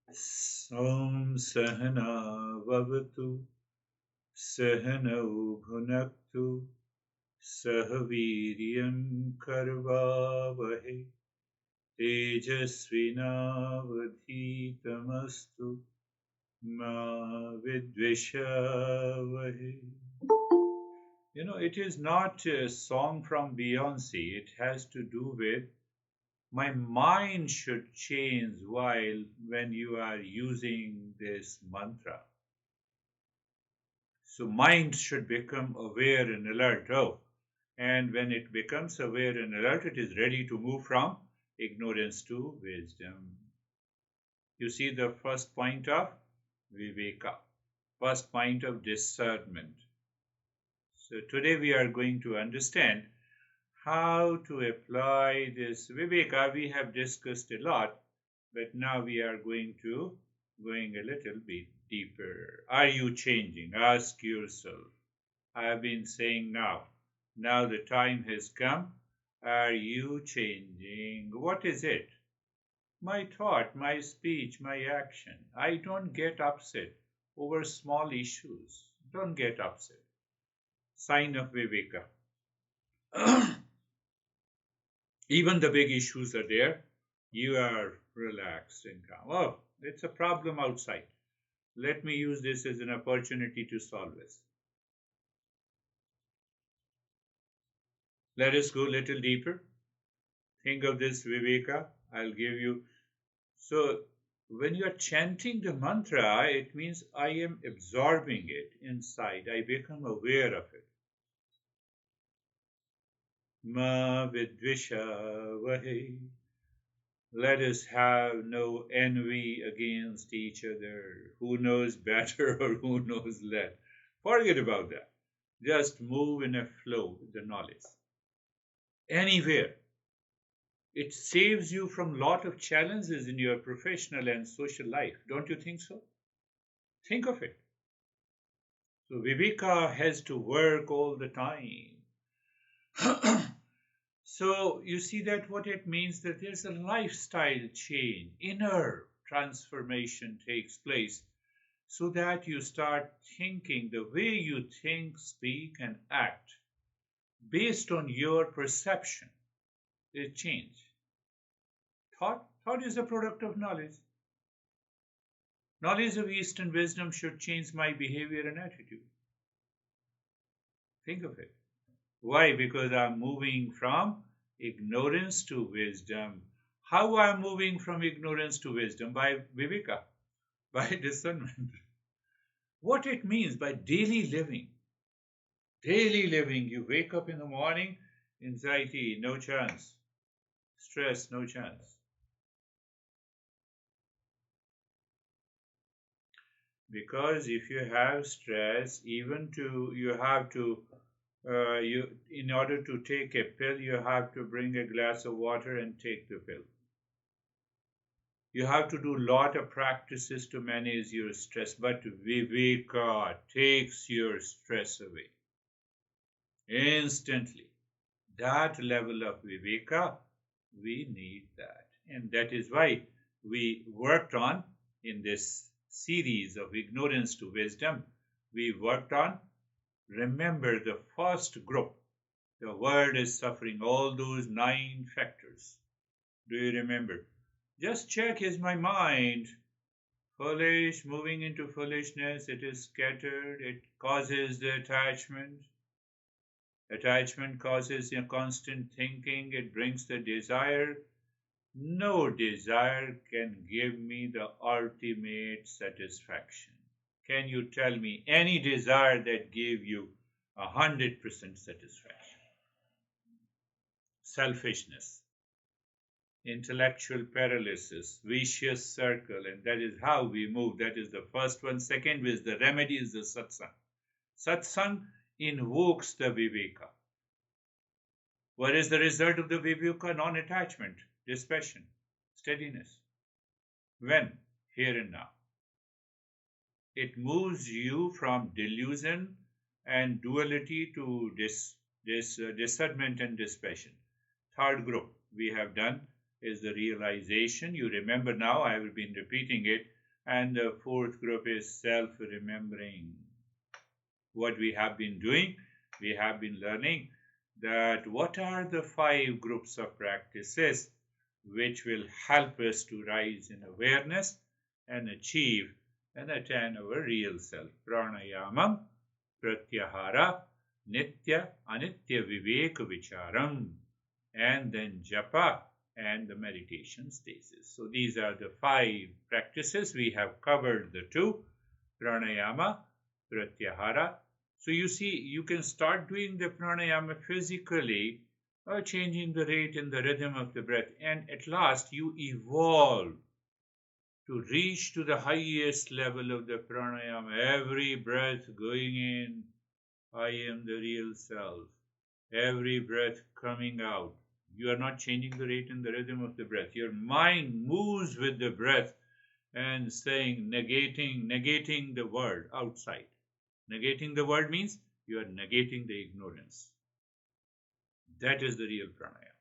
Om Sahana Vavatu Sahanau Bhunaktu Sahaviryam Karvavahe Tejasvinavadhitamastu Ma Vidvishavahe. It is not a song from Beyonce. It has to do with my mind should change while when you are using this mantra. So mind should become aware and alert. Oh, and when it becomes aware and alert, it is ready to move from ignorance to wisdom. You see the first point of Viveka, first point of discernment. So today we are going to understand how to apply this Viveka. We have discussed a lot, but now we are going a little bit deeper. Are you changing? Ask yourself. I have been saying now. Now the time has come. Are you changing? What is it? My thought, my speech, my action. I don't get upset over small issues. Don't get upset. Sign of Viveka. Even the big issues are there. You are relaxed and calm. Oh, it's a problem outside. Let me use this as an opportunity to solve this. Let us go a little deeper. Think of this Viveka. I'll give you. So, when you are chanting the mantra, it means I am absorbing it inside. I become aware of it. Ma vidvisha vahe. Let us have no envy against each other. Who knows better or who knows less? Forget about that. Just move in a flow with the knowledge. Anywhere. It saves you from a lot of challenges in your professional and social life. Don't you think so? Think of it. So Viveka has to work all the time. So you see that what it means that there's a lifestyle change, inner transformation takes place so that you start thinking the way you think, speak, and act based on your perception. It change. Thought is a product of knowledge. Knowledge of Eastern wisdom should change my behavior and attitude. Think of it. Why? Because I'm moving from ignorance to wisdom. How I'm moving from ignorance to wisdom? By Viveka, by discernment. What it means by daily living. Daily living, you wake up in the morning, anxiety, no chance. Stress, no chance. Because if you have stress, even to you have to you in order to take a pill, you have to bring a glass of water and take the pill. You have to do a lot of practices to manage your stress, but Viveka takes your stress away instantly. That level of Viveka, we need that. And that is why we worked on in this series of ignorance to wisdom, we worked on remember the first group. The world is suffering all those 9 factors. Do you remember? Just check, is my mind foolish, moving into foolishness? It is scattered, it causes the attachment. Attachment causes a constant thinking, it brings the desire. No desire can give me the ultimate satisfaction. Can you tell me any desire that gave you 100% satisfaction? Selfishness, intellectual paralysis, vicious circle, and that is how we move. That is the first one. Second is the remedy is the satsang. Satsang invokes the Viveka. What is the result of the Viveka? Non-attachment, dispassion, steadiness. When? Here and now. It moves you from delusion and duality to discernment and dispassion. Third group we have done is the realization. You remember now, I have been repeating it. And the fourth group is self-remembering. What we have been doing, we have been learning that what are the 5 groups of practices which will help us to rise in awareness and achieve and attain our real self. Pranayamam, pratyahara, nitya, anitya viveka vicharam, and then japa and the meditation stasis. So these are the 5 practices. We have covered the 2, pranayama, pratyahara. So you see, you can start doing the pranayama physically, changing the rate and the rhythm of the breath, and at last you evolve to reach to the highest level of the pranayama. Every breath going in, I am the real self. Every breath coming out, you are not changing the rate and the rhythm of the breath. Your mind moves with the breath and saying, negating the world outside. Negating the world means you are negating the ignorance. That is the real pranayama.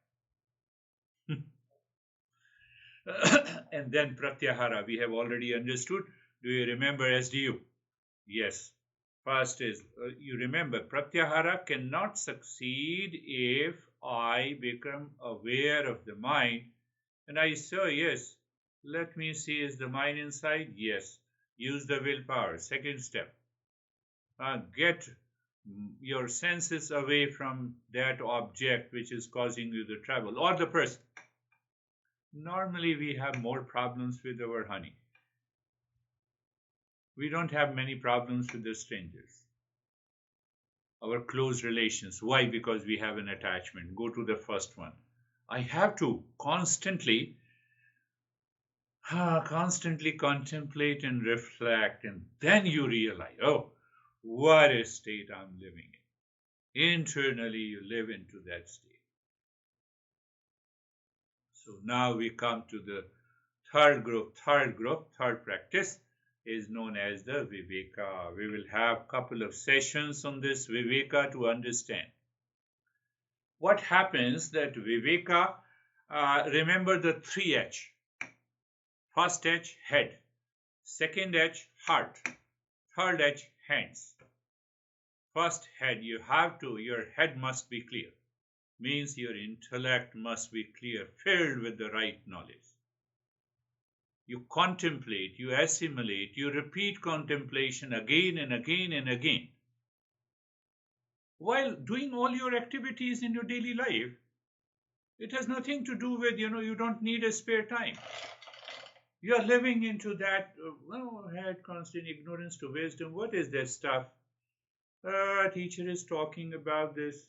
And then pratyahara, we have already understood. Do you remember SDU? Yes. First is, you remember, pratyahara cannot succeed if I become aware of the mind and I say, yes, let me see, is the mind inside? Yes. Use the willpower. Second step. Get your senses away from that object which is causing you the trouble or the person. Normally we have more problems with our honey. We don't have many problems with the strangers. Our close relations. Why? Because we have an attachment. Go to the first one. I have to constantly contemplate and reflect, and then you realize, oh, what a state I'm living in. Internally, you live into that state. So now we come to the third group. Third practice is known as the Viveka. We will have a couple of sessions on this Viveka to understand. What happens that Viveka, remember the 3H. First H, head. Second H, heart. Third H, hands. First, head. Your head must be clear. Means your intellect must be clear, filled with the right knowledge. You contemplate, you assimilate, you repeat contemplation again and again and again. While doing all your activities in your daily life, it has nothing to do with, you don't need a spare time. You are living into that, head, constant ignorance to wisdom. What is that stuff? Teacher is talking about this.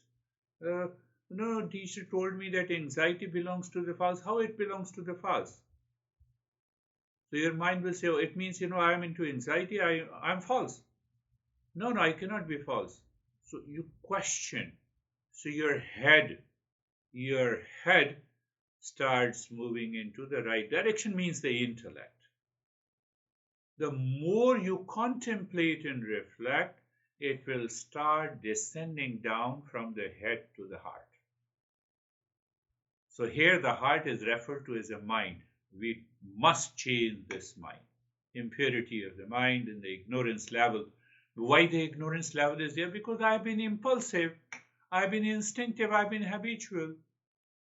No, teacher told me that anxiety belongs to the false. How it belongs to the false? So your mind will say, oh, it means, I am into anxiety, I'm false. No, I cannot be false. So you question. So your head starts moving into the right direction, means the intellect. The more you contemplate and reflect, it will start descending down from the head to the heart. So here the heart is referred to as a mind. We must change this mind. Impurity of the mind and the ignorance level. Why the ignorance level is there? Because I've been impulsive, I've been instinctive, I've been habitual.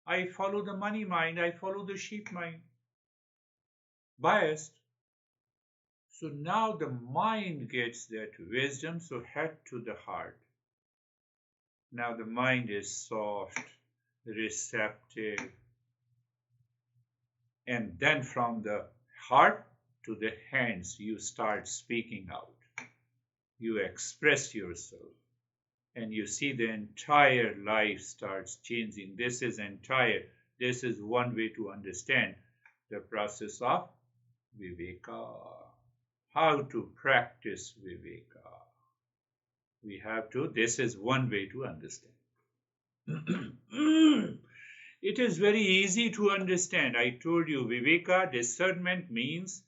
I follow the money mind, I follow the sheep mind. Biased. So now the mind gets that wisdom, so head to the heart. Now the mind is soft, receptive. And then from the heart to the hands, you start speaking out. You express yourself. And you see the entire life starts changing. This is one way to understand the process of Viveka. How to practice Viveka. This is one way to understand. It is very easy to understand. I told you, Viveka, discernment means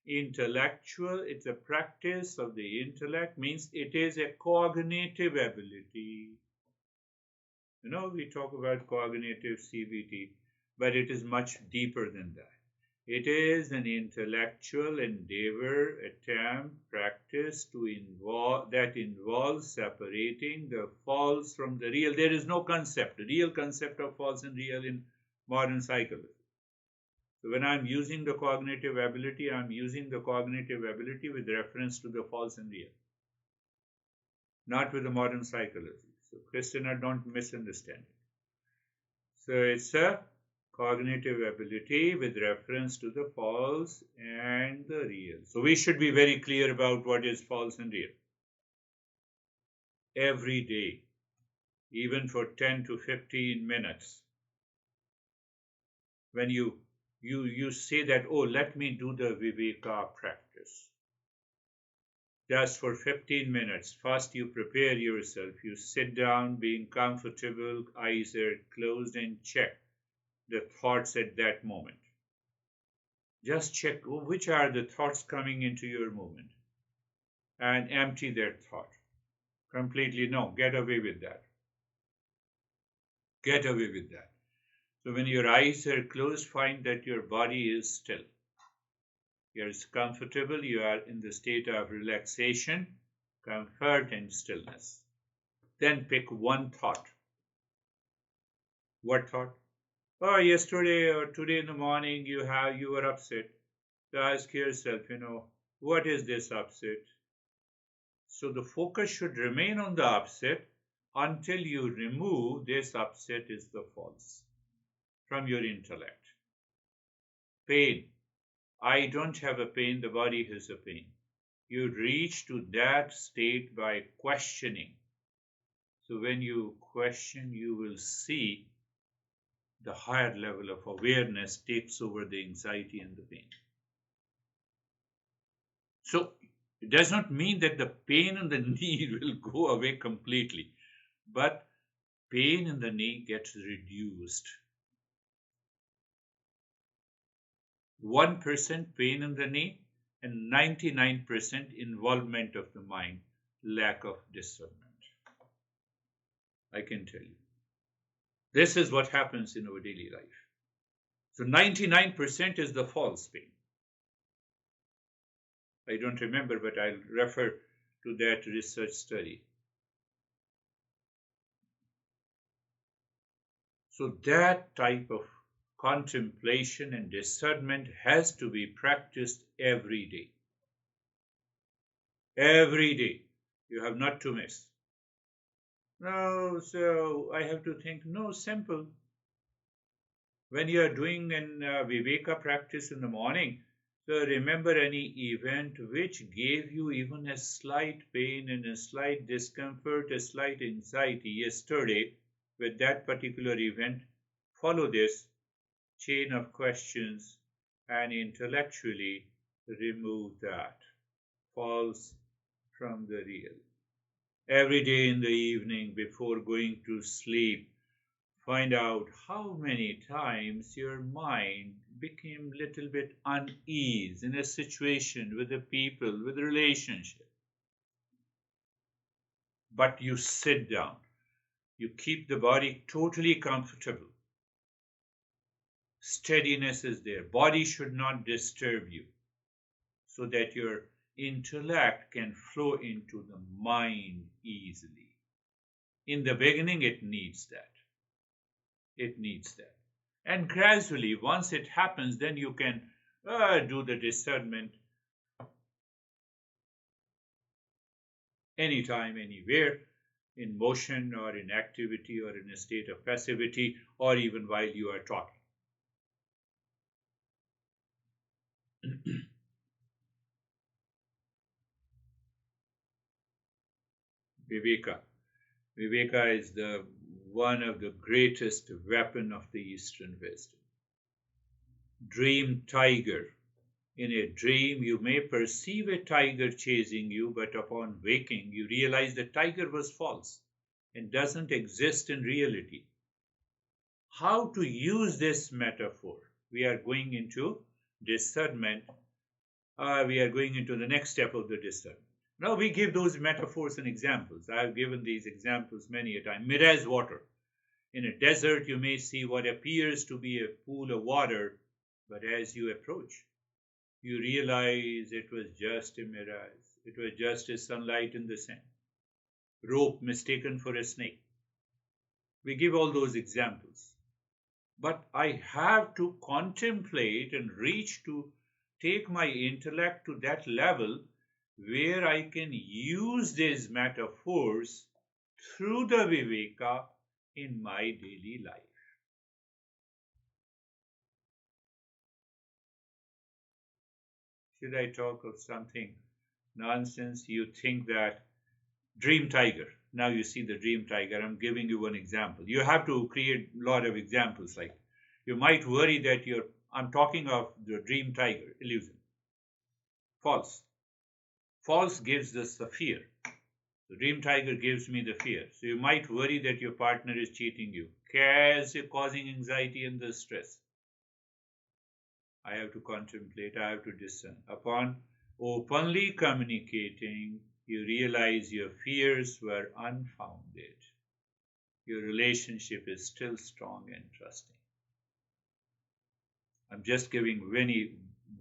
intellectual. It's a practice of the intellect, means it is a cognitive ability. We talk about cognitive CBT, but it is much deeper than that. It is an intellectual endeavor, attempt, practice that involves separating the false from the real. There is no concept, real concept of false and real in modern psychology. So when I'm using the cognitive ability, I'm using the cognitive ability with reference to the false and real, not with the modern psychology. So Christina, don't misunderstand it. So it's a cognitive ability with reference to the false and the real. So we should be very clear about what is false and real. Every day, even for 10 to 15 minutes, when you say that, oh, let me do the Viveka practice. Just for 15 minutes. First, you prepare yourself. You sit down, being comfortable, eyes are closed, and check the thoughts at that moment. Just check which are the thoughts coming into your moment and empty that thought completely. No, get away with that. Get away with that. So when your eyes are closed, find that your body is still. You're comfortable, you are in the state of relaxation, comfort, and stillness. Then pick one thought. What thought? Oh, yesterday or today in the morning you were upset. So ask yourself, what is this upset? So the focus should remain on the upset until you remove this upset is the false from your intellect. Pain. I don't have a pain, the body has a pain. You reach to that state by questioning. So when you question, you will see the higher level of awareness takes over the anxiety and the pain. So it does not mean that the pain in the knee will go away completely, but pain in the knee gets reduced. 1% pain in the knee and 99% involvement of the mind, lack of discernment. I can tell you. This is what happens in our daily life. So 99% is the false pain. I don't remember, but I'll refer to that research study. So that type of contemplation and discernment has to be practiced every day. Every day. You have not to miss. No, so I have to think, no, simple. When you are doing an Viveka practice in the morning, so remember any event which gave you even a slight pain and a slight discomfort, a slight anxiety yesterday with that particular event. Follow this chain of questions and intellectually remove that false from the real. Every day in the evening before going to sleep, find out how many times your mind became a little bit uneasy in a situation with the people, with the relationship. But you sit down. You keep the body totally comfortable. Steadiness is there. Body should not disturb you so that your intellect can flow into the mind easily. In the beginning, it needs that. It needs that. And gradually, once it happens, then you can do the discernment anytime, anywhere, in motion or in activity or in a state of passivity or even while you are talking. Viveka. Viveka is one of the greatest weapon of the Eastern wisdom. Dream tiger. In a dream, you may perceive a tiger chasing you, but upon waking, you realize the tiger was false and doesn't exist in reality. How to use this metaphor? We are going into discernment. We are going into the next step of the discernment. Now we give those metaphors and examples. I have given these examples many a time. Mirage water. In a desert, you may see what appears to be a pool of water, But as you approach, you realize it was just a mirage. It was just a sunlight in the sand. Rope mistaken for a snake. We give all those examples. But I have to contemplate and reach to take my intellect to that level where I can use these metaphors through the Viveka in my daily life. Should I talk of something nonsense? You think that dream tiger. Now you see the dream tiger. I'm giving you one example. You have to create a lot of examples like you might worry that I'm talking of the dream tiger illusion. False. False gives us the fear. The dream tiger gives me the fear. So you might worry that your partner is cheating you, causing anxiety and the stress. I have to contemplate, I have to discern. Upon openly communicating, you realize your fears were unfounded. Your relationship is still strong and trusting. I'm just giving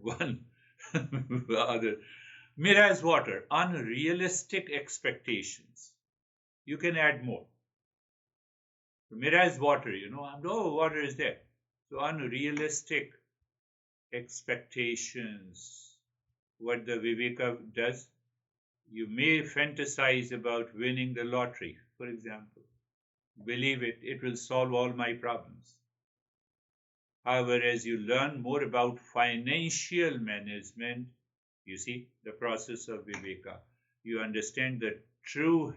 one other. Mirage water, unrealistic expectations. You can add more. Mirage water, no water is there. So unrealistic expectations. What the Viveka does, you may fantasize about winning the lottery, for example. Believe it, it will solve all my problems. However, as you learn more about financial management, you see the process of Viveka, you understand that true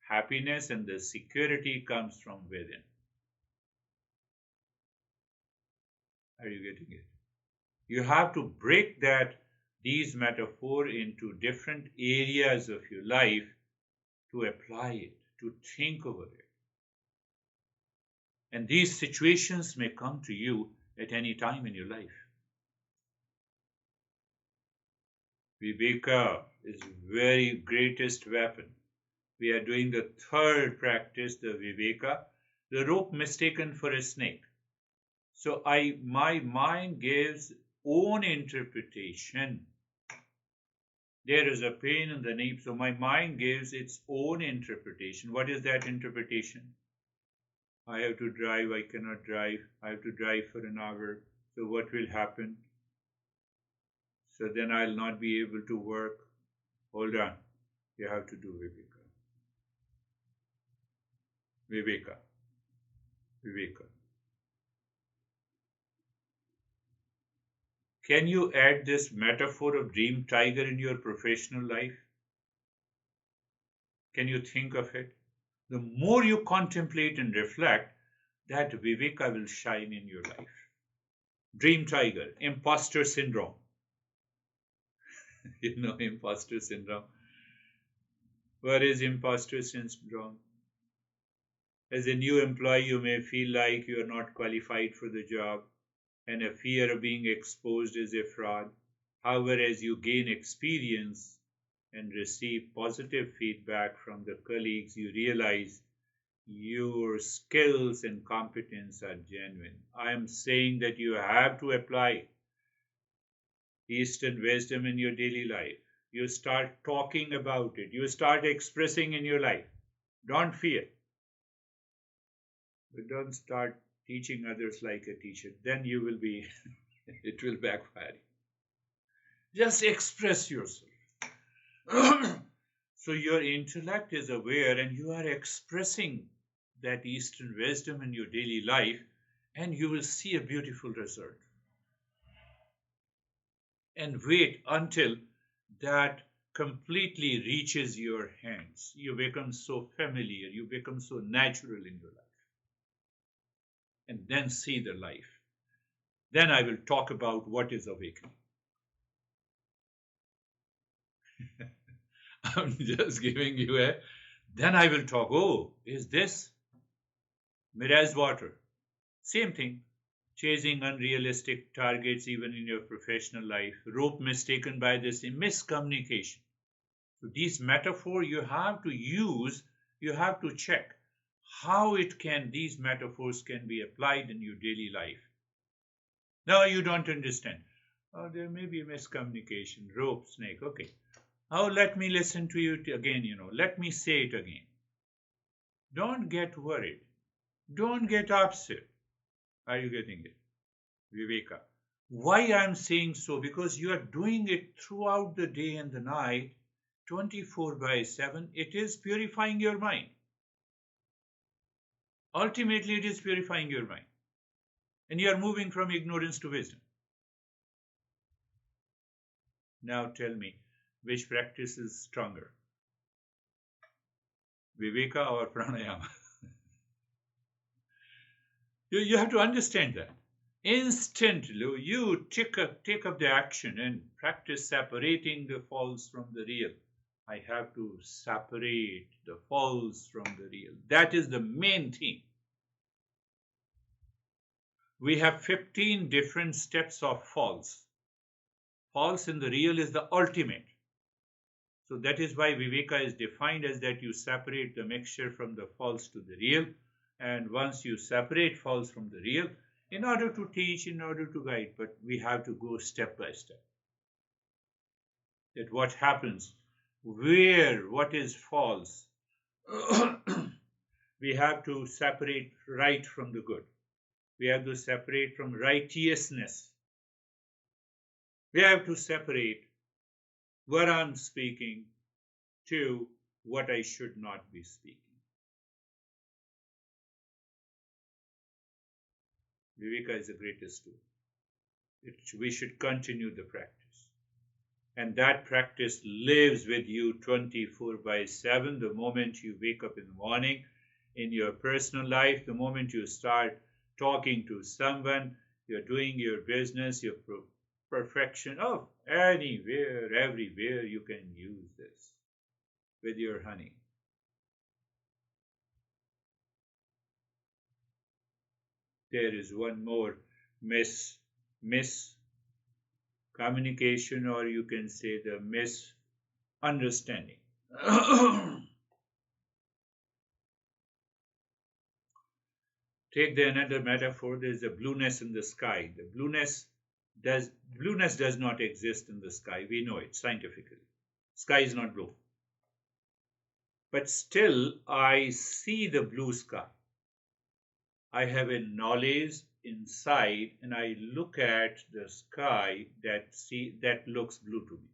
happiness and the security comes from within. Are you getting it? You have to break these metaphors into different areas of your life to apply it, to think over it. And these situations may come to you at any time in your life. Viveka is very greatest weapon. We are doing the third practice, the Viveka, the rope mistaken for a snake. So my mind gives own interpretation. There is a pain in the knee, so my mind gives its own interpretation. What is that interpretation? I have to drive, I cannot drive. I have to drive for an hour. So what will happen? So then I'll not be able to work. Hold on. You have to do Viveka. Viveka. Viveka. Can you add this metaphor of dream tiger in your professional life? Can you think of it? The more you contemplate and reflect, that Viveka will shine in your life. Dream tiger, imposter syndrome. Imposter syndrome. What is imposter syndrome? As a new employee, you may feel like you are not qualified for the job and a fear of being exposed as a fraud. However, as you gain experience and receive positive feedback from the colleagues, you realize your skills and competence are genuine. I am saying that you have to apply Eastern wisdom in your daily life. You start talking about it. You start expressing in your life. Don't fear. But don't start teaching others like a teacher. Then you will be, it will backfire. Just express yourself. So your intellect is aware and you are expressing that Eastern wisdom in your daily life and you will see a beautiful result. And wait until that completely reaches your hands. You become so familiar, you become so natural in your life. And then see the life. Then I will talk about what is awakening. I'm just giving you then I will talk, is this mirage water? Same thing. Chasing unrealistic targets even in your professional life. Rope mistaken by this miscommunication. So these metaphors you have to use, you have to check how these metaphors can be applied in your daily life. No, you don't understand. Oh, there may be miscommunication. Rope, snake. Okay. Oh, let me listen to you again, Let me say it again. Don't get worried. Don't get upset. Are you getting it? Viveka. Why I'm saying so? Because you are doing it throughout the day and the night, 24 by 7. It is purifying your mind. Ultimately, it is purifying your mind. And you are moving from ignorance to wisdom. Now tell me, which practice is stronger? Viveka or pranayama? You have to understand that. Instantly, you take up the action and practice separating the false from the real. I have to separate the false from the real. That is the main thing. We have 15 different steps of false. False in the real is the ultimate. So that is why Viveka is defined as that you separate the mixture from the false to the real. And once you separate false from the real, in order to teach, in order to guide, but we have to go step by step. That what happens, what is false, we have to separate right from the good. We have to separate from righteousness. We have to separate what I'm speaking to what I should not be speaking. Viveka is the greatest tool. We should continue the practice. And that practice lives with you 24 by 7. The moment you wake up in the morning, in your personal life, the moment you start talking to someone, you're doing your business, your perfection, anywhere, everywhere you can use this with your honey. There is one more miscommunication, or you can say the misunderstanding. Take the another metaphor. There is a blueness in the sky. The blueness does not exist in the sky. We know it scientifically. Sky is not blue. But still, I see the blue sky. I have a knowledge inside, and I look at the sky that looks blue to me.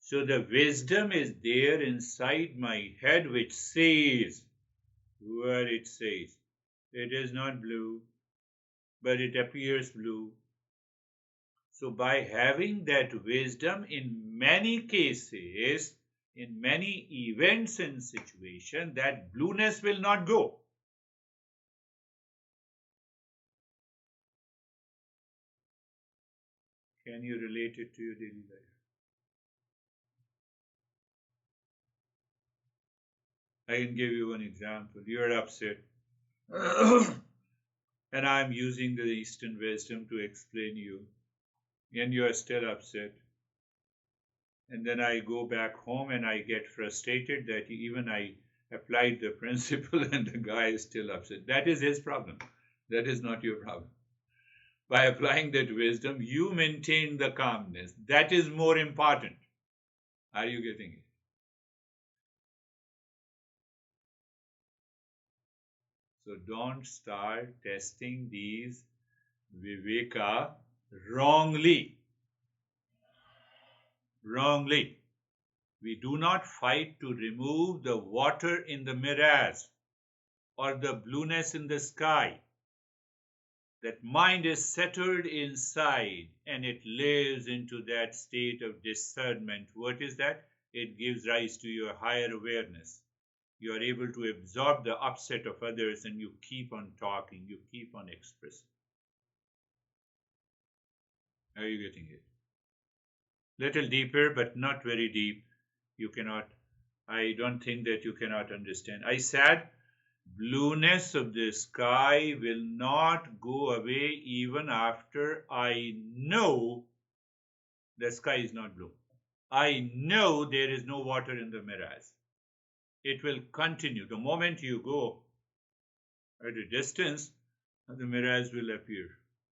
So the wisdom is there inside my head which says what it says. It is not blue, but it appears blue. So by having that wisdom, in many cases, in many events and situations, that blueness will not go. Can you relate it to your daily life? I can give you one example. You're upset. And I'm using the Eastern wisdom to explain you. And you are still upset. And then I go back home and I get frustrated that even I applied the principle and the guy is still upset. That is his problem. That is not your problem. By applying that wisdom, you maintain the calmness. That is more important. Are you getting it? So don't start testing these Viveka wrongly. Wrongly. We do not fight to remove the water in the mirage or the blueness in the sky. That mind is settled inside and it lives into that state of discernment. What is that? It gives rise to your higher awareness. You are able to absorb the upset of others and you keep on talking, you keep on expressing. Are you getting it? Little deeper, but not very deep. I don't think that you cannot understand. I said, blueness of the sky will not go away even after I know the sky is not blue. I know there is no water in the mirage. It will continue. The moment you go, At a distance, the mirage will appear.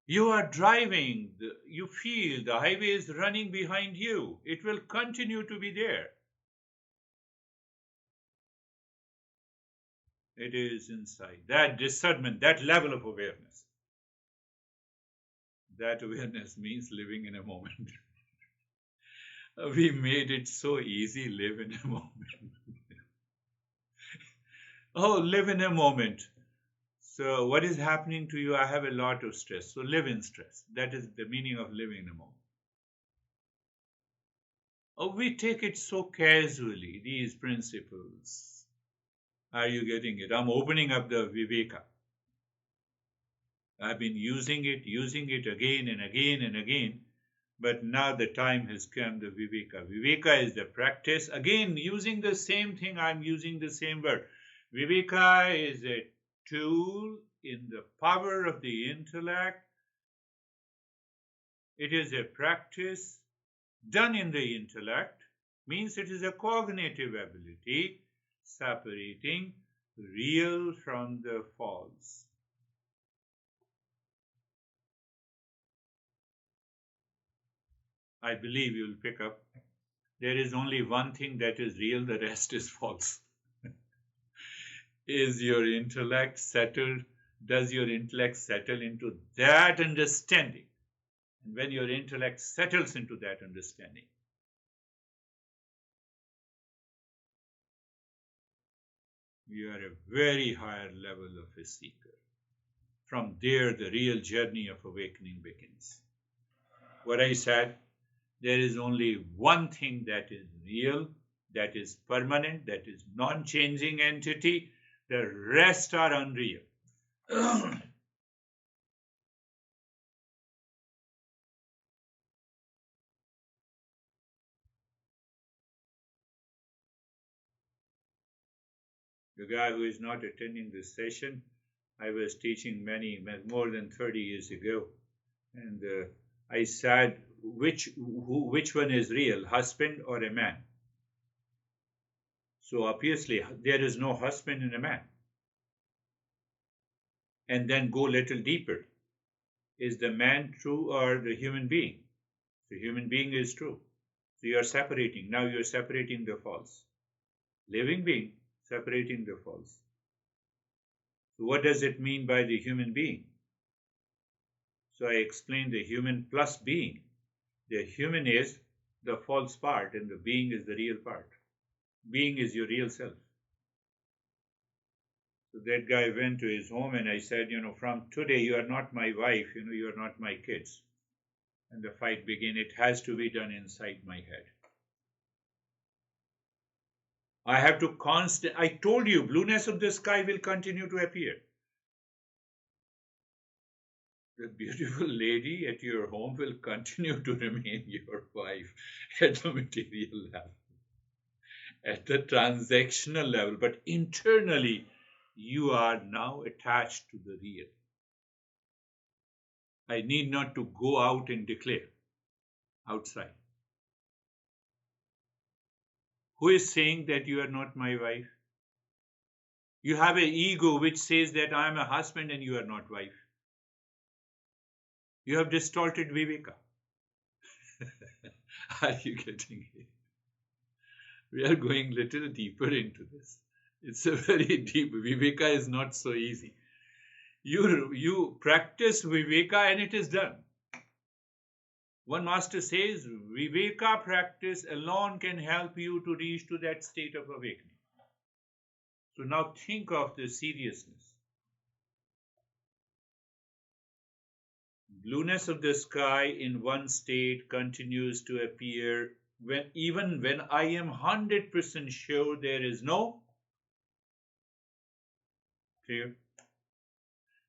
You are driving, you feel the highway is running behind you. It will continue to be there. It is inside. That discernment, that level of awareness. That awareness means living in a moment. We made it so easy, live in a moment. Oh, live in a moment. So what is happening to you? I have a lot of stress. So live in stress. That is the meaning of living in a moment. Oh, we take it so casually, these principles. Are you getting it? I'm opening up the Viveka. I've been using it again and again and again. But now the time has come, the Viveka. Viveka is the practice. Again, using the same thing, I'm using the same word. Viveka is a tool in the power of the intellect. It is a practice done in the intellect, means it is a cognitive ability separating real from the false. I believe you will pick up. There is only one thing that is real, the rest is false. Is your intellect settled? Does your intellect settle into that understanding? And when your intellect settles into that understanding, you are a very higher level of a seeker. From there, the real journey of awakening begins. What I said, there is only one thing that is real, that is permanent, that is non-changing entity. The rest are unreal. The guy who is not attending this session, I was teaching more than 30 years ago. And I said, which one is real, husband or a man? So obviously, there is no husband in a man. And then go a little deeper. Is the man true or the human being? The human being is true. So you are separating. Now you are separating the false. Living being, separating the false. So what does it mean by the human being? So I explained the human plus being. The human is the false part and the being is the real part. Being is your real self. So that guy went to his home and I said, from today you are not my wife, you are not my kids. And the fight began. It has to be done inside my head. I have to I told you, blueness of the sky will continue to appear. The beautiful lady at your home will continue to remain your wife at the material level, at the transactional level, but internally you are now attached to the real. I need not to go out and declare outside. Who is saying that you are not my wife? You have an ego which says that I am a husband and you are not wife. You have distorted Viveka. Are you getting it? We are going a little deeper into this. It's a very deep. Viveka is not so easy. You practice Viveka and it is done. One master says, Viveka practice alone can help you to reach to that state of awakening. So now think of the seriousness. Blueness of the sky in one state continues to appear even when I am 100% sure there is no clear.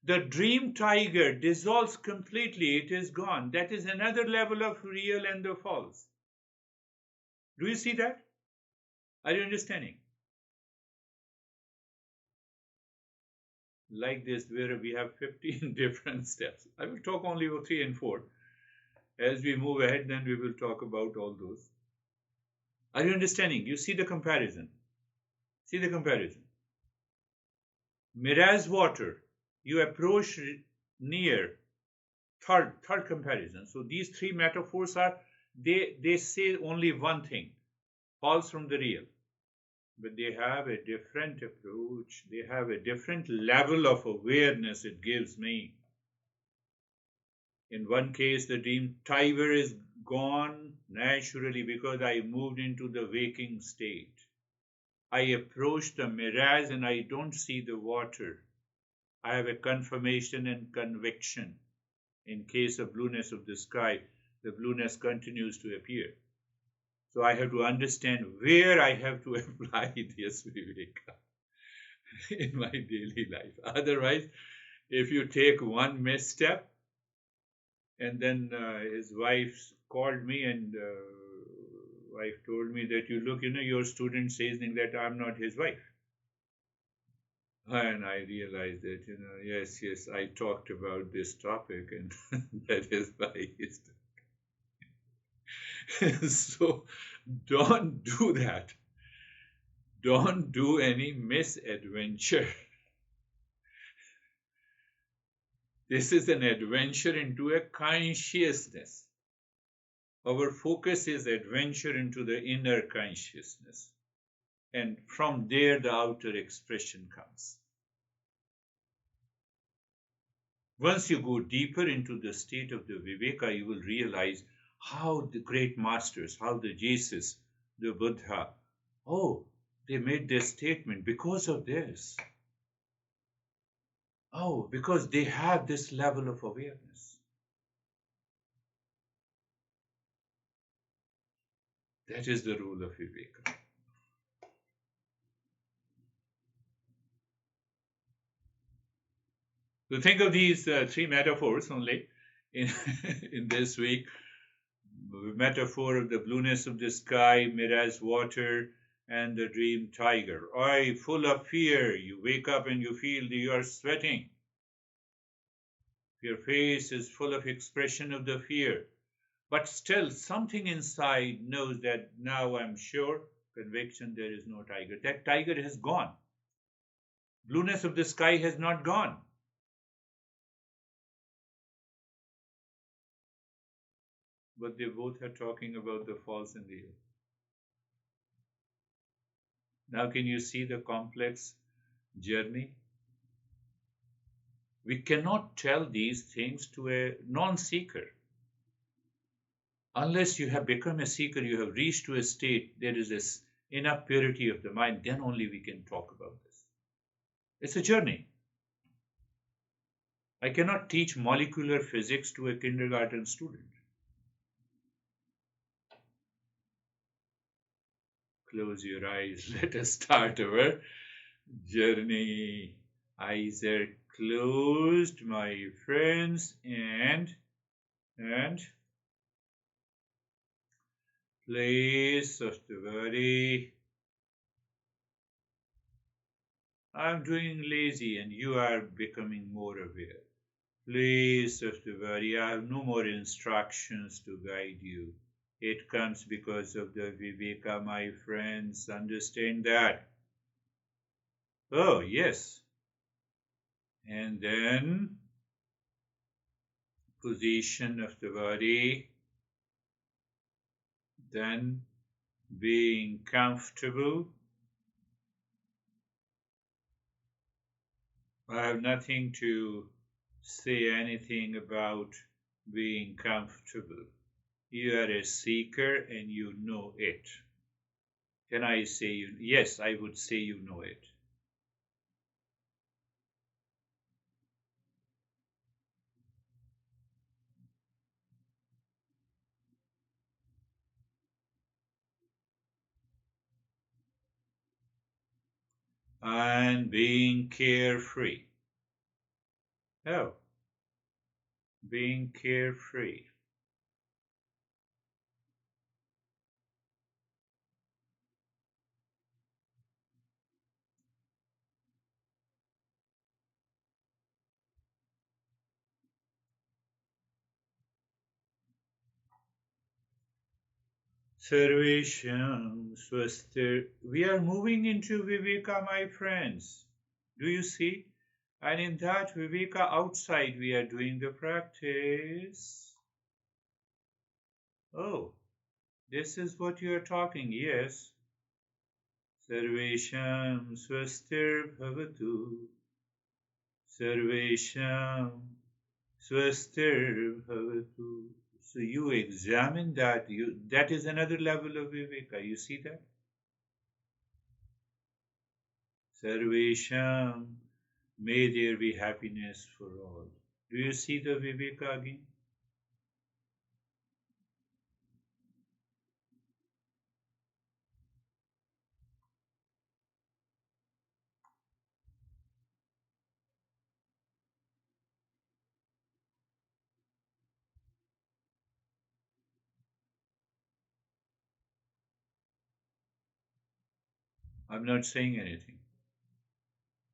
The dream tiger dissolves completely, it is gone. That is another level of real and the false. Do you see that? Are you understanding? Like this, where we have 15 different steps. I will talk only about 3 and 4. As we move ahead, then we will talk about all those. Are you understanding? You see the comparison. See the comparison. Mirage water You approach near. Third comparison. So these three metaphors are, they say only one thing, false from the real. But they have a different approach. They have a different level of awareness it gives me. In one case, the dream tiger is gone naturally because I moved into the waking state. I approach the mirage and I don't see the water. I have a confirmation and conviction. In case of blueness of the sky, the blueness continues to appear. So I have to understand where I have to apply this Viveka in my daily life. Otherwise, if you take one misstep, and then his wife called me and wife told me that your student says that I'm not his wife. And I realized that, yes, I talked about this topic, and that is why he's. So don't do that. Don't do any misadventure. This is an adventure into a consciousness. Our focus is adventure into the inner consciousness. And from there, the outer expression comes. Once you go deeper into the state of the Viveka, you will realize how the great masters, how the Jesus, the Buddha, they made this statement because of this. Because they have this level of awareness. That is the rule of Viveka. So think of these three metaphors only in, in this week. Metaphor of the blueness of the sky, mirage water, and the dream tiger. Full of fear. You wake up and you feel that you are sweating. Your face is full of expression of the fear. But still, something inside knows that now I'm sure, conviction, there is no tiger. That tiger has gone. Blueness of the sky has not gone. But they both are talking about the false and real. Now, can you see the complex journey? We cannot tell these things to a non-seeker. Unless you have become a seeker, you have reached to a state, there is this enough purity of the mind, then only we can talk about this. It's a journey. I cannot teach molecular physics to a kindergarten student. Close your eyes. Let us start our journey. Eyes are closed, my friends, and place of the body. I'm doing lazy and you are becoming more aware. Place of the body. I have no more instructions to guide you. It comes because of the Viveka, my friends. Understand that. Oh, yes. And then position of the body. Then being comfortable. I have nothing to say anything about being comfortable. You are a seeker and you know it. Can I say you? Yes, I would say you know it. And being carefree. Oh, being carefree. Sarvesham Swastir. We are moving into Viveka, my friends. Do you see? And in that Viveka outside we are doing the practice. Oh, this is what you are talking, yes. Sarvesham swastir bhavatu. Sarvesham swastir bhavatu. So you examine that. That is another level of Viveka. You see that? Sarvesham, may there be happiness for all. Do you see the Viveka again? I'm not saying anything.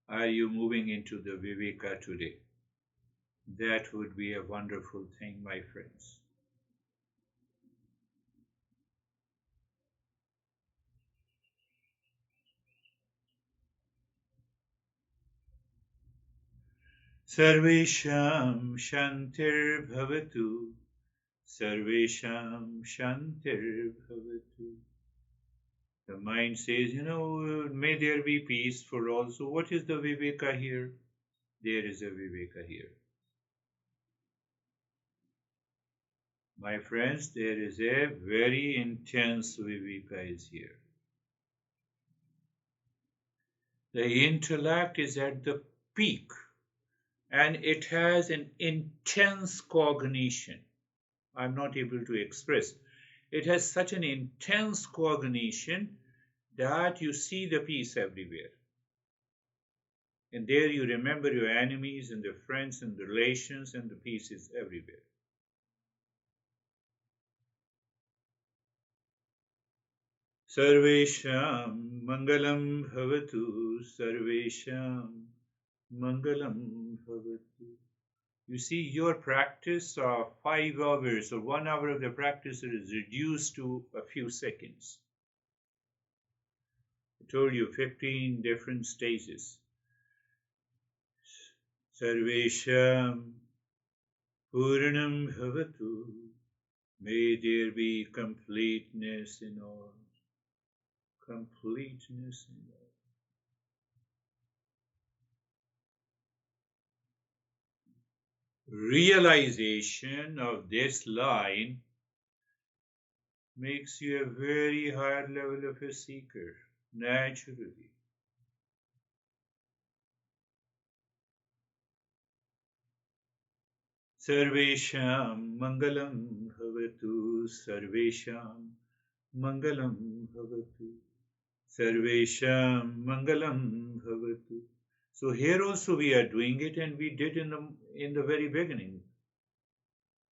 Are you moving into the Viveka today? That would be a wonderful thing, my friends. Sarvesham Shantir Bhavatu. Sarvesham Shantir Bhavatu. The mind says, may there be peace for all. So, what is the Viveka here? There is a Viveka here. My friends, there is a very intense Viveka is here. The intellect is at the peak and it has an intense cognition. I'm not able to express. It has such an intense cognition that you see the peace everywhere. And there you remember your enemies and the friends and the relations, and the peace is everywhere. Sarvesham Mangalam Bhavatu, Sarvesham Mangalam Bhavatu. You see, your practice of 5 hours or 1 hour of the practice is reduced to a few seconds. I told you 15 different stages. Sarvesham Puranam Bhavatu. May there be completeness in all. Completeness in all. Realization of this line makes you a very higher level of a seeker, naturally. Sarvesham Mangalam Bhavatu, Sarvesham Mangalam Bhavatu, Sarvesham Mangalam Bhavatu. So here also we are doing it, and we did in the very beginning.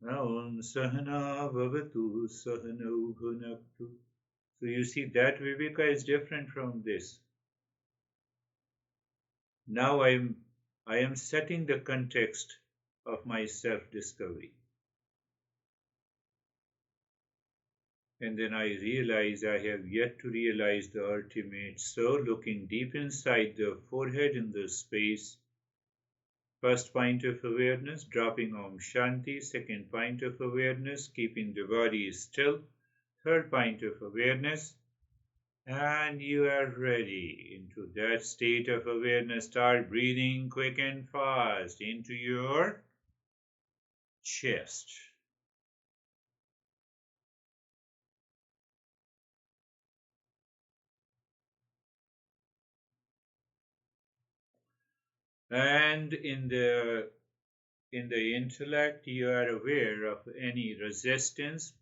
Om Sahana Bhavatu Sahana Bhunaktu. So you see that Viveka is different from this. Now I am setting the context of my self-discovery. And then I realize I have yet to realize the ultimate. So looking deep inside the forehead in the space, first point of awareness, dropping Om Shanti. Second point of awareness, keeping the body still. Third point of awareness, and you are ready into that state of awareness. Start breathing quick and fast into your chest. And in the intellect, you are aware of any resistance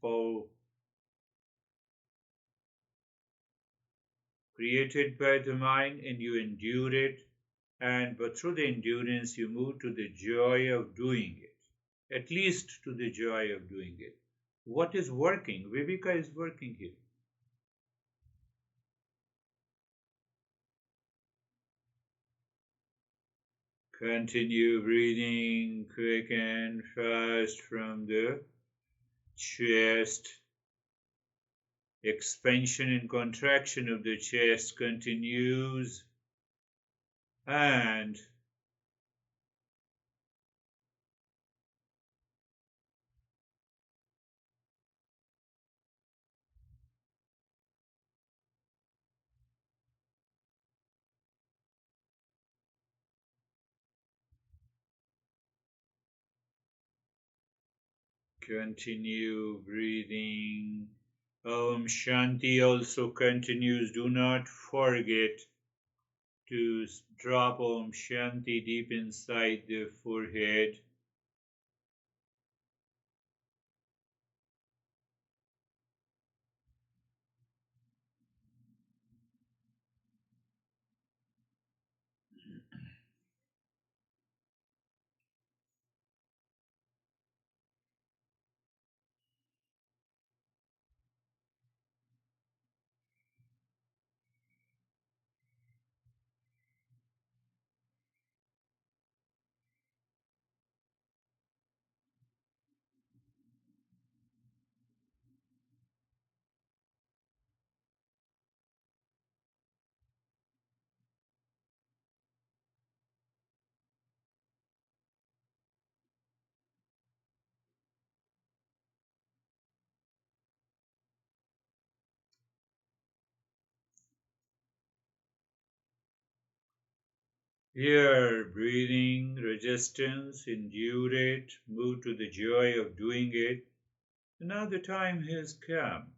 created by the mind, and you endure it. But through the endurance, you move to the joy of doing it, at least to the joy of doing it. What is working? Viveka is working here. Continue breathing quick and fast from the chest. Expansion and contraction of the chest continues. And Continue breathing. Om Shanti also continues. Do not forget to drop Om Shanti deep inside the forehead. Here, breathing, resistance, endure it, move to the joy of doing it. And now the time has come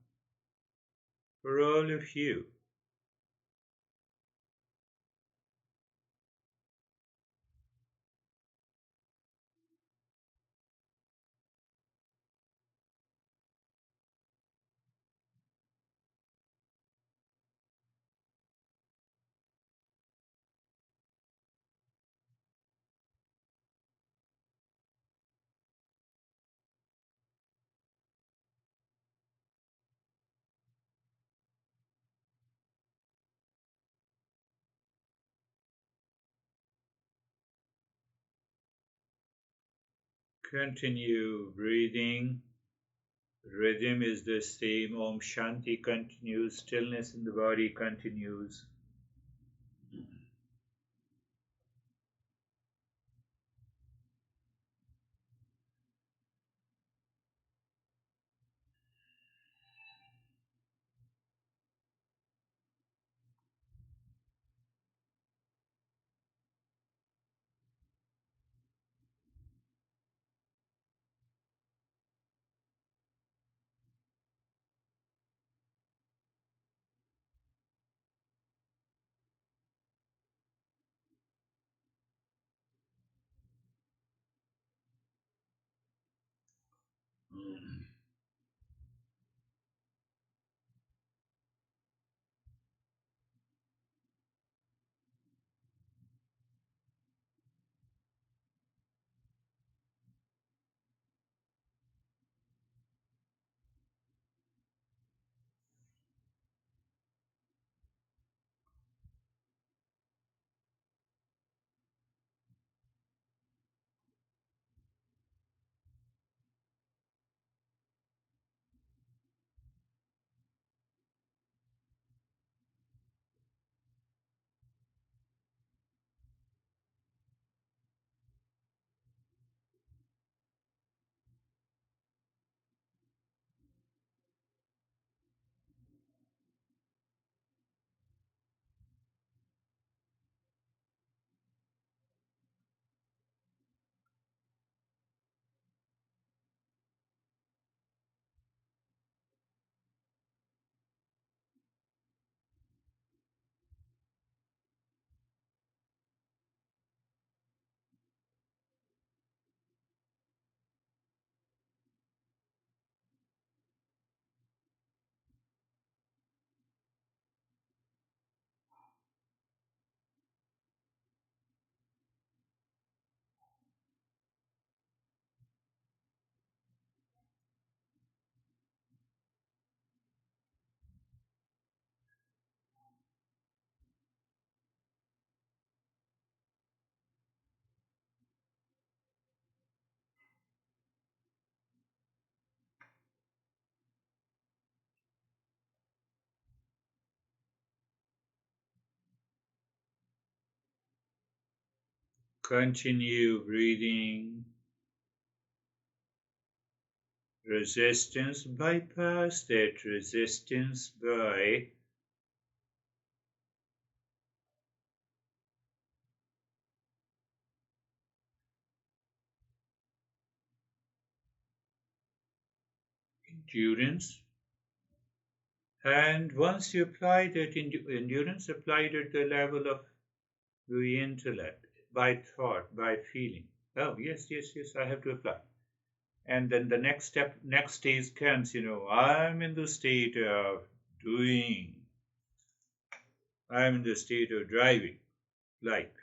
for all of you. Continue breathing. Rhythm is the same. Om Shanti continues. Stillness in the body continues. Continue breathing. Resistance, bypass that resistance by endurance. And once you apply that endurance, apply it at the level of the intellect, by thought, by feeling. Oh, yes, yes, yes, I have to apply. And then the next step, next stage comes, I'm in the state of doing, I'm in the state of driving, like.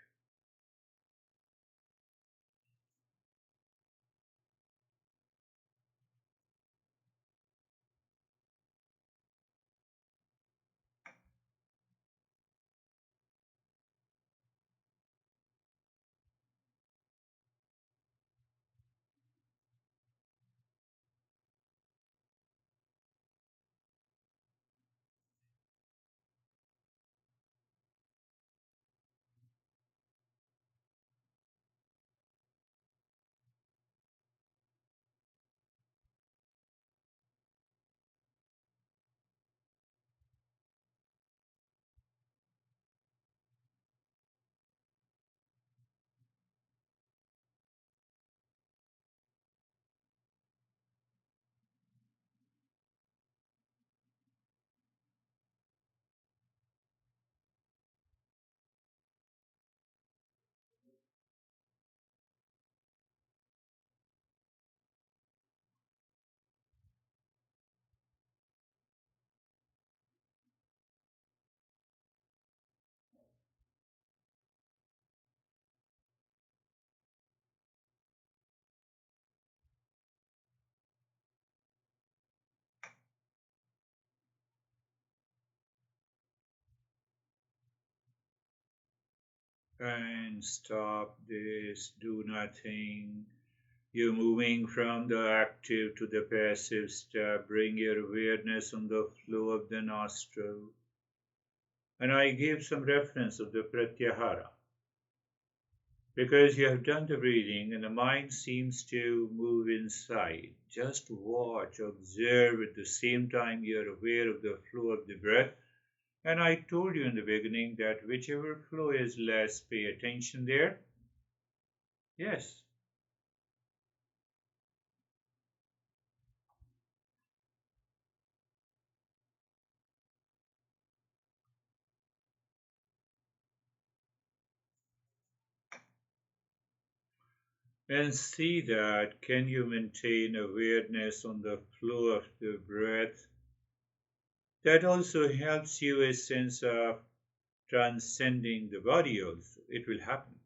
And stop this, do nothing. You're moving from the active to the passive step. Bring your awareness on the flow of the nostril. And I gave some reference of the pratyahara. Because you have done the breathing and the mind seems to move inside. Just watch, observe at the same time you're aware of the flow of the breath. And I told you in the beginning that whichever flow is less, pay attention there. Yes. And see that can you maintain awareness on the flow of the breath? That also helps you a sense of transcending the body also. It will happen.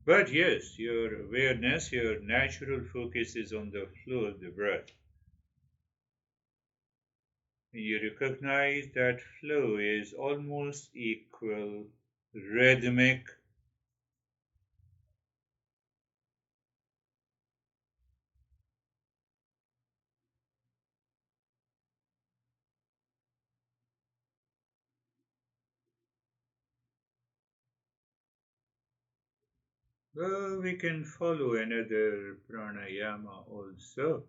But yes, your awareness, your natural focus is on the flow of the breath. And you recognize that flow is almost equal, rhythmic. We can follow another pranayama also.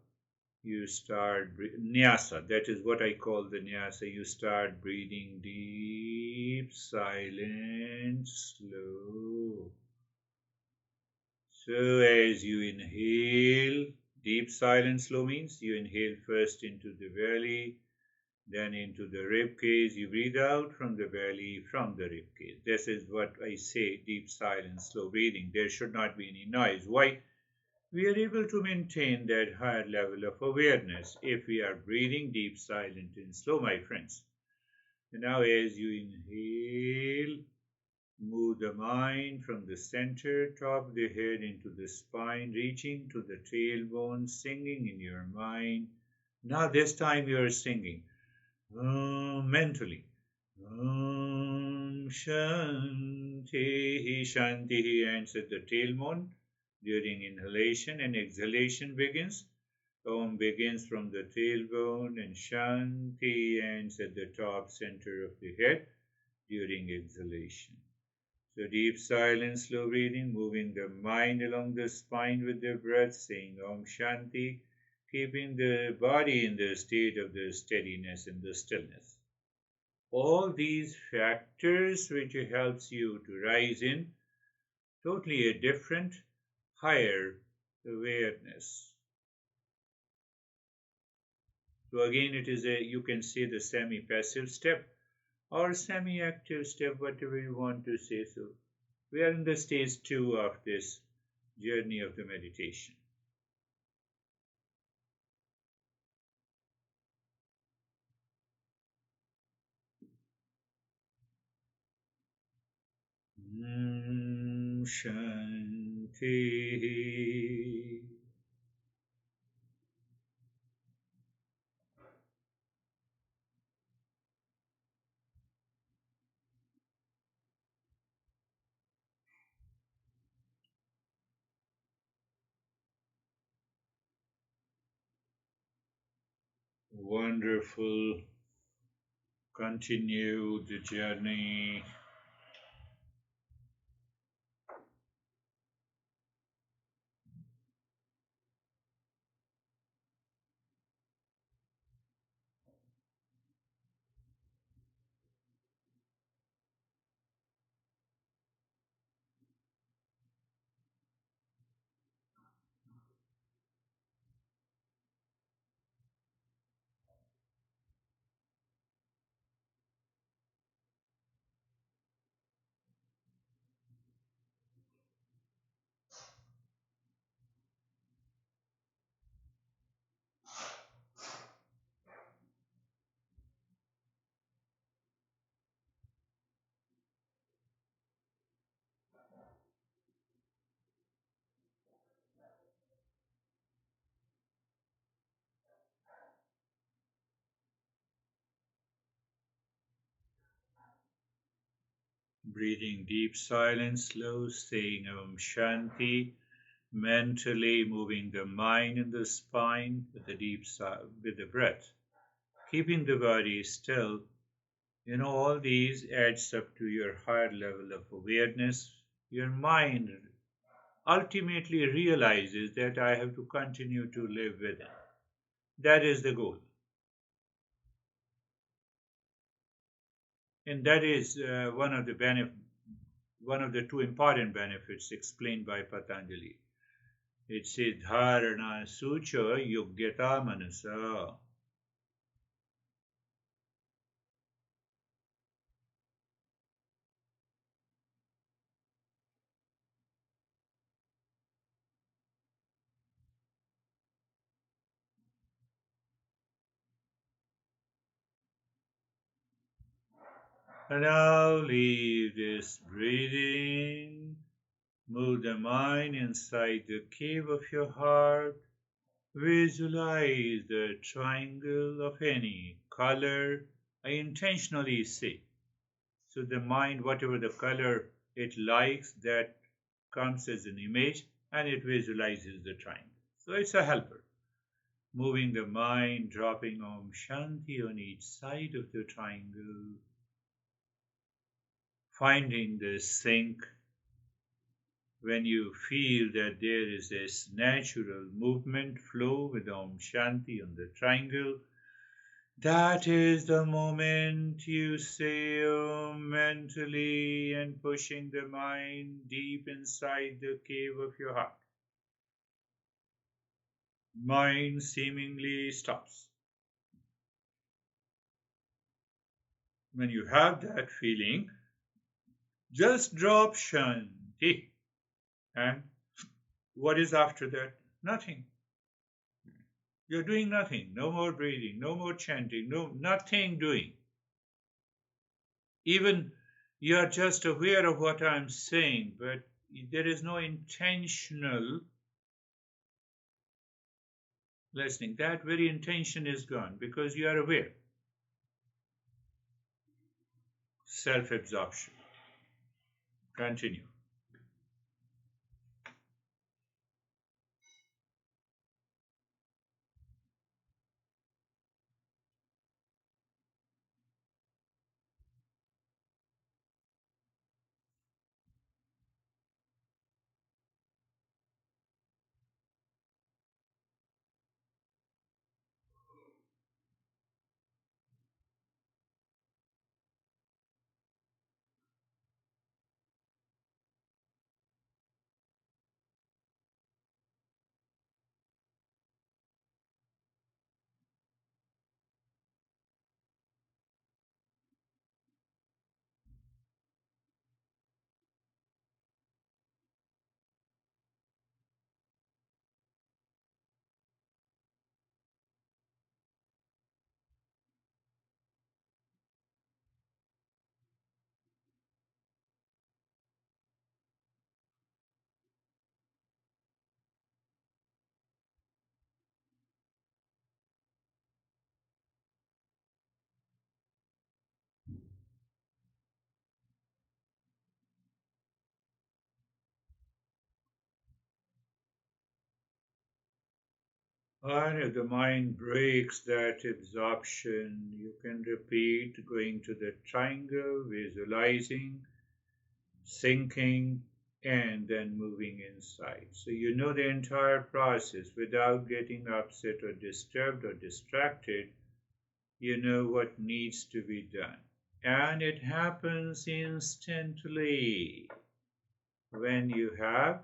You start nyasa, that is what I call the nyasa. You start breathing deep, silent, slow. So as you inhale, deep, silent, slow means you inhale first into the belly, then into the rib cage. You breathe out from the belly, from the rib cage. This is what I say, deep, silent, slow breathing. There should not be any noise. Why? We are able to maintain that higher level of awareness if we are breathing deep, silent, and slow, my friends. And now, as you inhale, move the mind from the center, top of the head into the spine, reaching to the tailbone, singing in your mind. Now, this time you are singing mentally. Om Shanti Shanti, and set the tailbone during inhalation, and exhalation begins. Om begins from the tailbone and Shanti ends at the top center of the head during exhalation. So deep silence, slow breathing, moving the mind along the spine with the breath, saying Om Shanti, keeping the body in the state of the steadiness and the stillness. All these factors which helps you to rise in totally a different, higher awareness. So again, it is a, you can say, the semi-passive step or semi-active step, whatever you want to say. So we are in the stage 2 of this journey of the meditation. Shanti. Wonderful. Continue the journey. Breathing deep silence, slow, saying Om Shanti, mentally moving the mind and the spine with the with the breath, keeping the body still. All these adds up to your higher level of awareness. Your mind ultimately realizes that I have to continue to live with it. That is the goal. And that is one of the two important benefits explained by Patanjali. It says dharana sucha yogyata manasa. And now leave this breathing. Move the mind inside the cave of your heart. Visualize the triangle of any color. I intentionally say. So the mind, whatever the color it likes, that comes as an image and it visualizes the triangle. So it's a helper. Moving the mind, dropping Om Shanti on each side of the triangle, finding the sync when you feel that there is this natural movement flow with Om Shanti on the triangle. That is the moment you say Om mentally and pushing the mind deep inside the cave of your heart. Mind seemingly stops. When you have that feeling, just drop Shanti. And what is after that? Nothing. You're doing nothing. No more breathing, no more chanting, no nothing doing. Even you are just aware of what I'm saying, but there is no intentional listening. That very intention is gone because you are aware. Self absorption. Continue. And if the mind breaks that absorption, you can repeat going to the triangle, visualizing, sinking, and then moving inside. So you know the entire process without getting upset or disturbed or distracted. You know what needs to be done. And it happens instantly when you have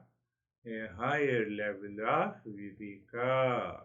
a higher level of Viveka.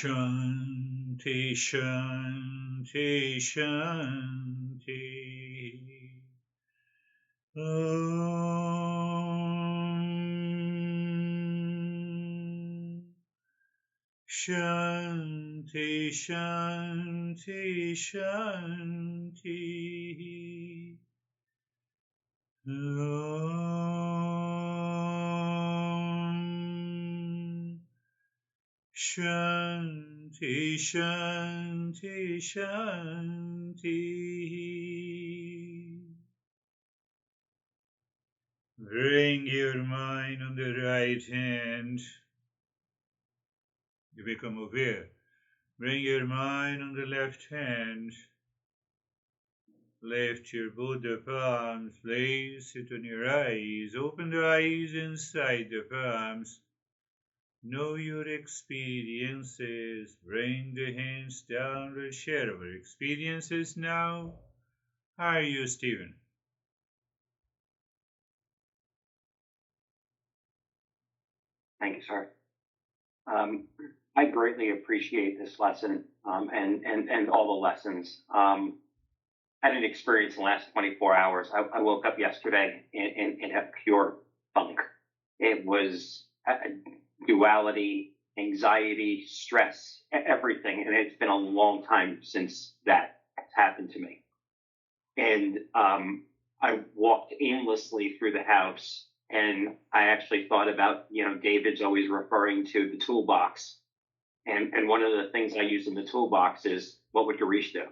Shanti, Shanti, Shanti. Om. Shanti, Shanti, Shanti. Om. Shanti, Shanti, Shanti. Bring your mind on the right hand. You become aware. Bring your mind on the left hand. Lift your Buddha palms, place it on your eyes. Open the eyes inside the palms. Know your experiences. Bring the hands down. We'll share our experiences now. How are you, Stephen? Thank you, sir. I greatly appreciate this lesson and all the lessons. I had an experience in the last 24 hours. I woke up yesterday in a pure funk. It was duality, anxiety, stress, everything. And it's been a long time since that has happened to me. And I walked aimlessly through the house, and I actually thought about, David's always referring to the toolbox. And one of the things I use in the toolbox is, what would Girish do?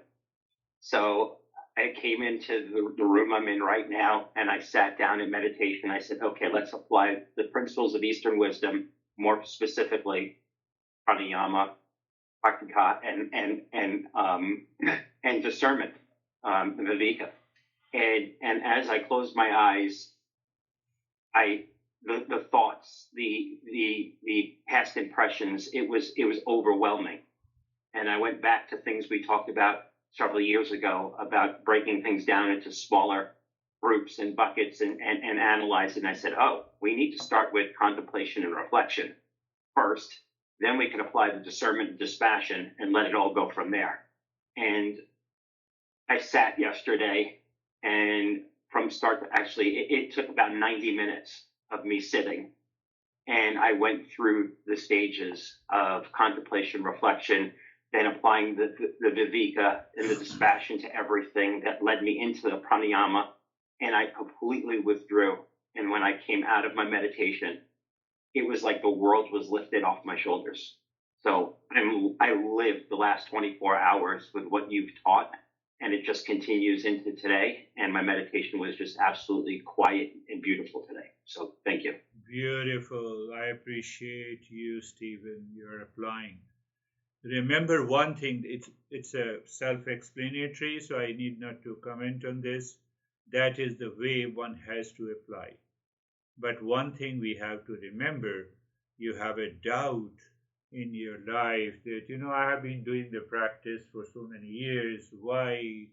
So I came into the room I'm in right now, and I sat down in meditation. I said, okay, let's apply the principles of Eastern wisdom, more specifically pranayama, praktika, and discernment, Viveka. And as I closed my eyes, the thoughts, the past impressions, it was overwhelming. And I went back to things we talked about several years ago about breaking things down into smaller groups and buckets and analyze it. And I said, oh, we need to start with contemplation and reflection first. Then we can apply the discernment and dispassion and let it all go from there. And I sat yesterday, and from start to actually, it took about 90 minutes of me sitting. And I went through the stages of contemplation, reflection, then applying the Viveka and the dispassion to everything that led me into the pranayama. And I completely withdrew. And when I came out of my meditation, it was like the world was lifted off my shoulders. So I lived the last 24 hours with what you've taught, and it just continues into today. And my meditation was just absolutely quiet and beautiful today. So thank you. Beautiful. I appreciate you, Stephen. You're applying. Remember one thing, it's a self-explanatory, so I need not to comment on this. That is the way one has to apply. But one thing we have to remember, you have a doubt in your life that, I have been doing the practice for so many years. Why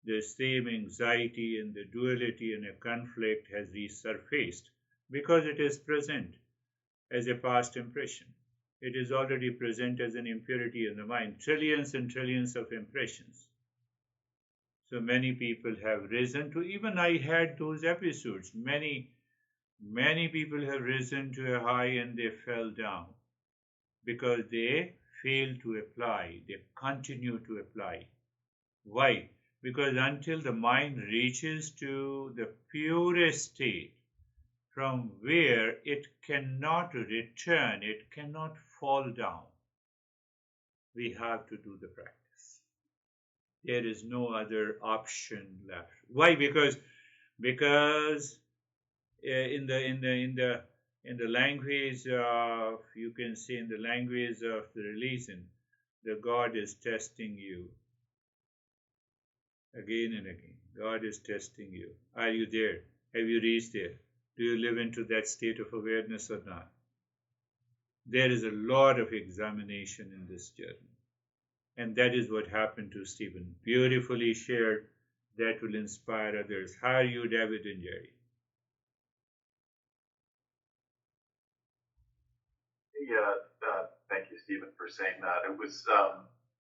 the same anxiety and the duality and a conflict has resurfaced? Because it is present as a past impression. It is already present as an impurity in the mind. Trillions and trillions of impressions. So many people have risen to, even I had those episodes. Many people have risen to a high and they fell down because they failed to apply. They continue to apply. Why? Because until the mind reaches to the purest state from where it cannot return, it cannot fall down, we have to do the practice. There is no other option left. Why? Because in the language of, you can say, in the language of the religion, the God is testing you again and again. God is testing you. Are you there? Have you reached there? Do you live into that state of awareness or not? There is a lot of examination in this journey. And that is what happened to Stephen. Beautifully shared. That will inspire others. How are you, David and Jerry? Yeah, thank you, Stephen, for saying that. It was,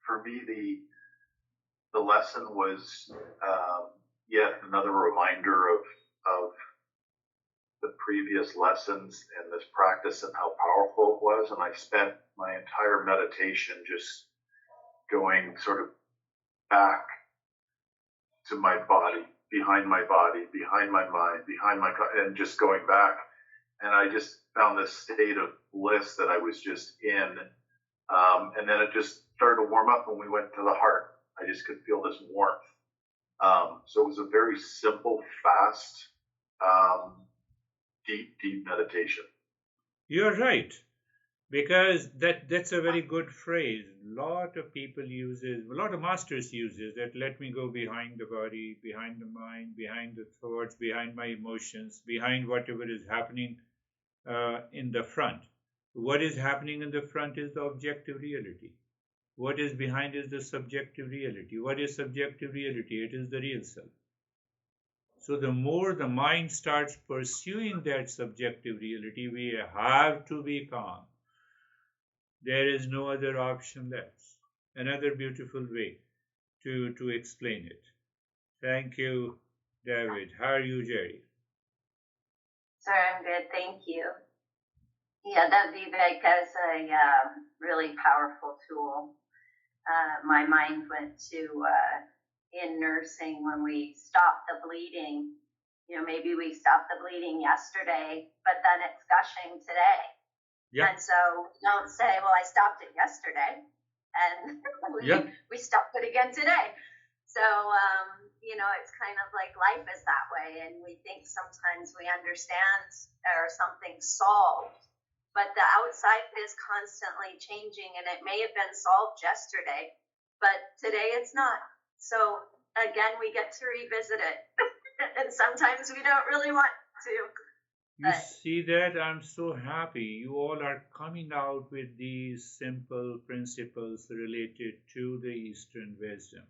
for me, the lesson was yet another reminder of the previous lessons and this practice and how powerful it was. And I spent my entire meditation just going sort of back to my body, behind my mind, and just going back. And I just found this state of bliss that I was just in. And then it just started to warm up when we went to the heart. I just could feel this warmth. So it was a very simple, fast, deep meditation. You're right, because that's a very good phrase. A lot of people uses, a lot of masters uses that. Let me go behind the body, behind the mind, behind the thoughts, behind my emotions, behind whatever is happening in the front. What is happening in the front is the objective reality. What is behind is the subjective reality. What is subjective reality? It is the real self. So the more the mind starts pursuing that subjective reality, we have to be calm. There is no other option left. Another beautiful way to explain it. Thank you, David. How are you, Jerry? Sir, I'm good. Thank you. Yeah, that Viveka is a really powerful tool. My mind went to in nursing when we stopped the bleeding. Maybe we stopped the bleeding yesterday, but then it's gushing today. Yeah. And so we don't say, well, I stopped it yesterday, and we stopped it again today. So, it's kind of like life is that way. And we think sometimes we understand or something's solved, but the outside is constantly changing, and it may have been solved yesterday, but today it's not. So again, we get to revisit it. And sometimes we don't really want to. You see that? I'm so happy you all are coming out with these simple principles related to the Eastern wisdom.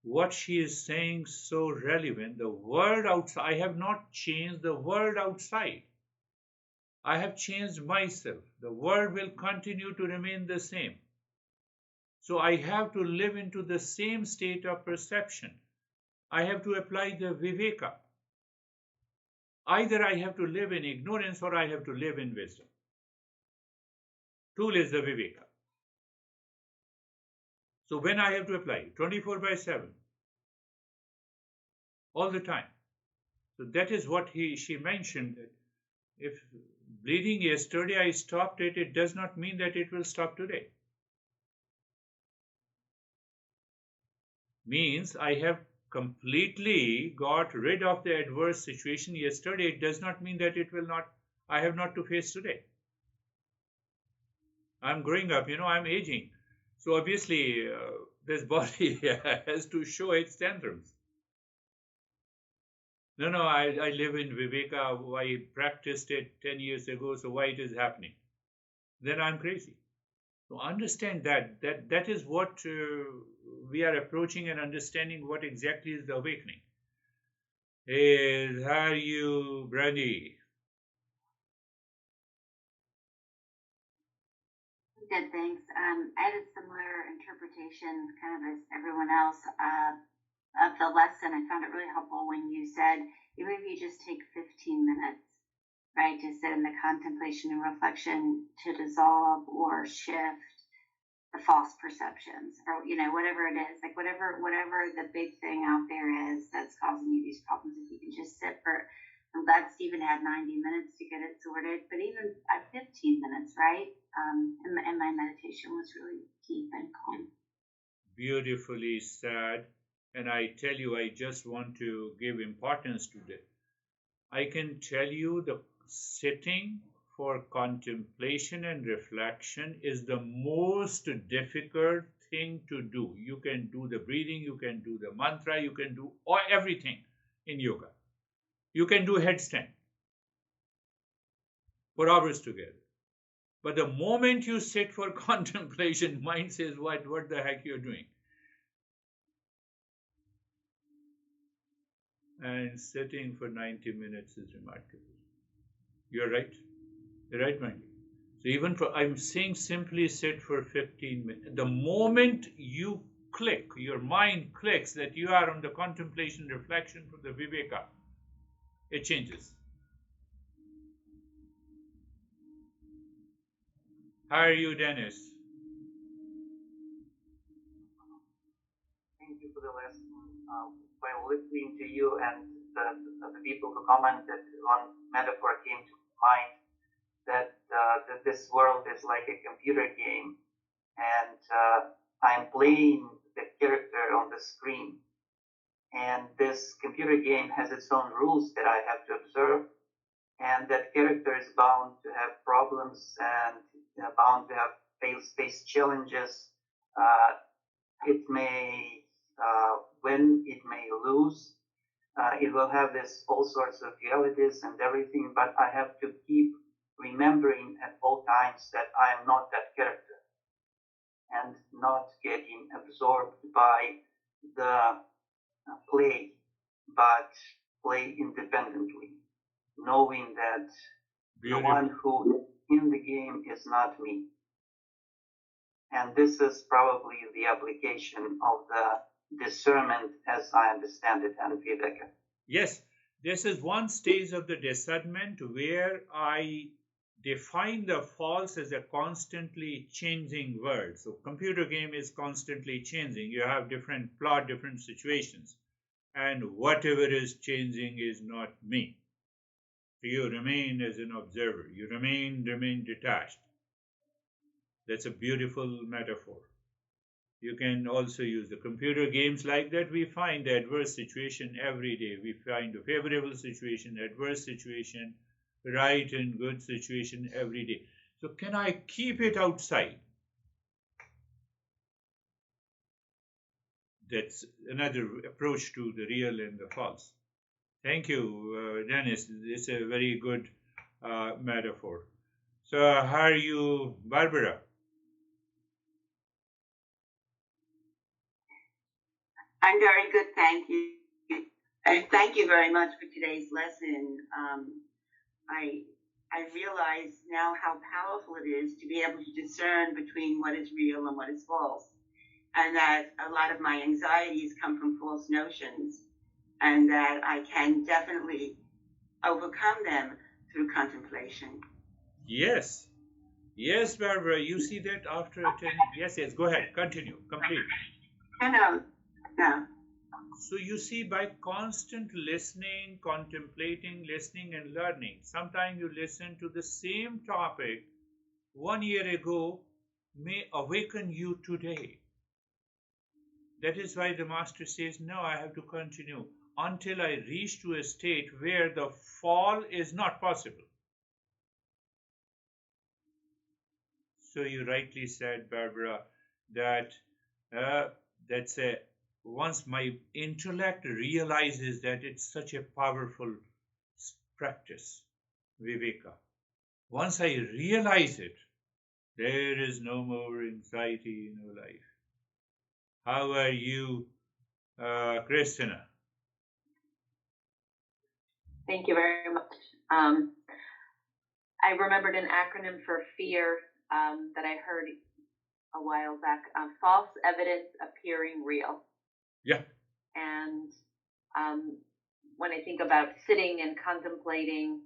What she is saying so relevant. The world outside, I have not changed the world outside. I have changed myself. The world will continue to remain the same. So I have to live into the same state of perception. I have to apply the Viveka. Either I have to live in ignorance or I have to live in wisdom. Tool is the Viveka. So when I have to apply 24/7, all the time. So that is what she mentioned. That if bleeding yesterday I stopped it, it does not mean that it will stop today. Means I have completely got rid of the adverse situation yesterday. It does not mean that I have not to face today. I'm growing up, I'm aging. So obviously this body has to show its tantrums. No, I live in Viveka. I practiced it 10 years ago, so why it is happening? Then I'm crazy. So understand that is what we are approaching and understanding what exactly is the awakening. Hey, how are you, Brandy? Good, thanks. I had a similar interpretation, kind of as everyone else, of the lesson. I found it really helpful when you said, even if you just take 15 minutes, right, to sit in the contemplation and reflection to dissolve or shift the false perceptions, or whatever it is, like whatever the big thing out there is that's causing you these problems. If you can just sit for, I'm glad Stephen had 90 minutes to get it sorted, but even at 15 minutes, right? And my meditation was really deep and calm. Beautifully said. And I tell you, I just want to give importance to that. I can tell you the sitting for contemplation and reflection is the most difficult thing to do. You can do the breathing, you can do the mantra, you can do everything in yoga. You can do headstand for hours together. But the moment you sit for contemplation, mind says, what the heck you're doing? And sitting for 90 minutes is remarkable. You're right. You're right, mind. So even I'm saying simply sit for 15 minutes. The moment you click, your mind clicks that you are on the contemplation reflection for the Viveka, it changes. How are you, Dennis? Thank you for the lesson. While listening to you and the people who commented, one metaphor came to mind that this world is like a computer game, and I'm playing the character on the screen. And this computer game has its own rules that I have to observe, and that character is bound to have problems and bound to have face challenges. It may win, it may lose. It will have this all sorts of realities and everything, but I have to keep remembering at all times that I am not that character and not getting absorbed by the play, but play independently, knowing that the one who is in the game is not me. And this is probably the application of the discernment as I understand it and Viveka. Yes, this is one stage of the discernment where I define the false as a constantly changing world. So computer game is constantly changing. You have different plot, different situations. And whatever is changing is not me. You remain as an observer. You remain detached. That's a beautiful metaphor. You can also use the computer games like that. We find the adverse situation every day. We find a favorable situation, adverse situation, right and good situation every day. So can I keep it outside? That's another approach to the real and the false. Thank you, Dennis. It's a very good metaphor. So, how are you, Barbara? I'm very good, thank you. And thank you very much for today's lesson. I realize now how powerful it is to be able to discern between what is real and what is false. And that a lot of my anxieties come from false notions, and that I can definitely overcome them through contemplation. Yes. Yes, Barbara, you see that after attending. Yes, go ahead. Continue. Complete. No. So you see, by constant listening, contemplating, listening and learning, sometimes you listen to the same topic 1 year ago may awaken you today. That is why the master says, no, I have to continue until I reach to a state where the fall is not possible. So you rightly said, Barbara, that that's a once my intellect realizes that it's such a powerful practice, Viveka. Once I realize it, there is no more anxiety in our life. How are you, Christina? Thank you very much. I remembered an acronym for fear that I heard a while back, false evidence appearing real. Yeah. And when I think about sitting and contemplating,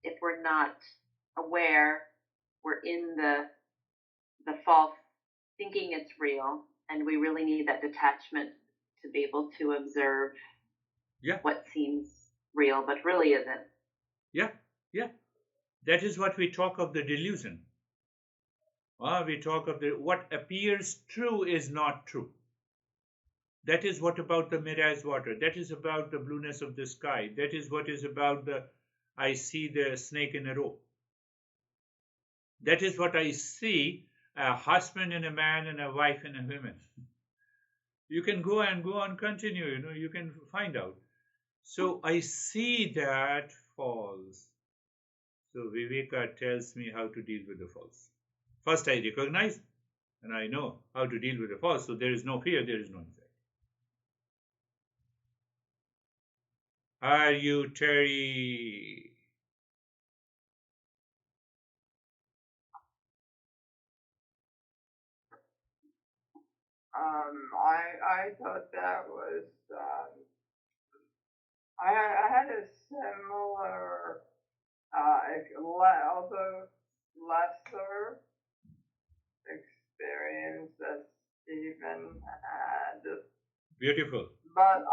if we're not aware, we're in the false thinking it's real, and we really need that detachment to be able to observe what seems real but really isn't. Yeah. That is what we talk of the delusion. We talk of what appears true is not true. That is what about the mirage water. That is about the blueness of the sky. That is what is about I see the snake in a rope. That is what I see, a husband and a man and a wife and a woman. You can go on, continue, you can find out. So I see that false. So Viveka tells me how to deal with the false. First I recognize and I know how to deal with the false. So there is no fear, there is no anxiety. Are you, Terry? I thought that was I had a similar although lesser experience as Stephen had. Beautiful. But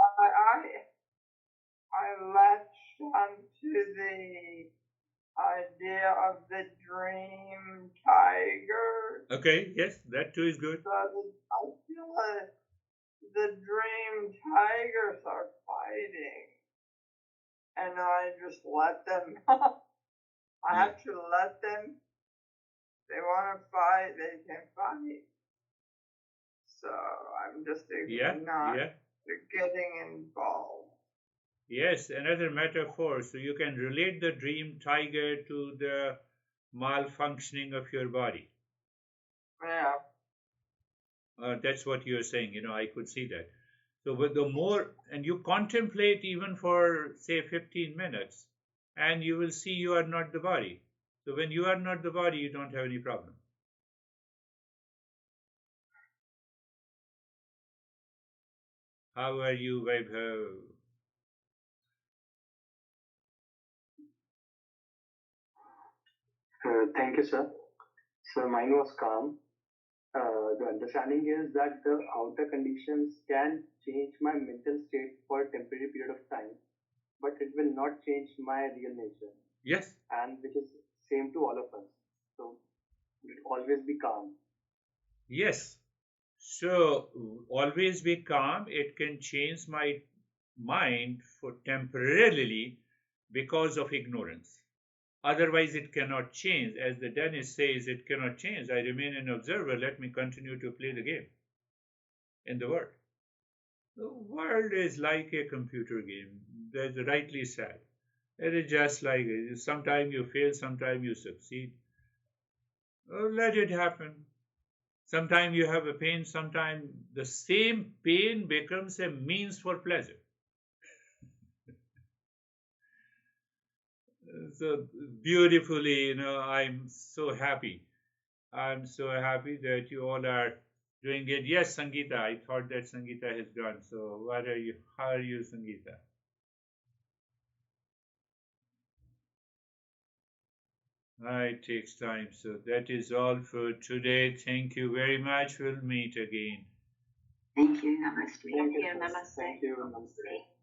I latched onto the idea of the dream tiger. Okay, yes, that too is good. So I feel like the dream tigers are fighting, and I just let them. I have to let them. They want to fight, they can fight. So I'm just not getting involved. Yes, another metaphor. So you can relate the dream tiger to the malfunctioning of your body. Yeah. That's what you're saying. I could see that. So with the more, and you contemplate even for, say, 15 minutes, and you will see you are not the body. So when you are not the body, you don't have any problem. How are you, Vaibhav? Thank you, sir. So mine was calm. The understanding is that the outer conditions can change my mental state for a temporary period of time, but it will not change my real nature, Yes. and which is same to all of us. So it will always be calm. Yes. So always be calm. It can change my mind for temporarily because of ignorance. Otherwise, it cannot change. As the Dennis says, it cannot change. I remain an observer. Let me continue to play the game in the world. The world is like a computer game. That's rightly said. It is just like sometimes you fail, sometimes you succeed. Let it happen. Sometimes you have a pain, sometimes the same pain becomes a means for pleasure. So beautifully, I'm so happy. I'm so happy that you all are doing it. Yes, Sangeeta, I thought that Sangeeta has gone. So what are you? How are you, Sangeeta? It takes time. So that is all for today. Thank you very much. We'll meet again. Thank you. Namaste. Thank you. Namaste. Thank you. Namaste.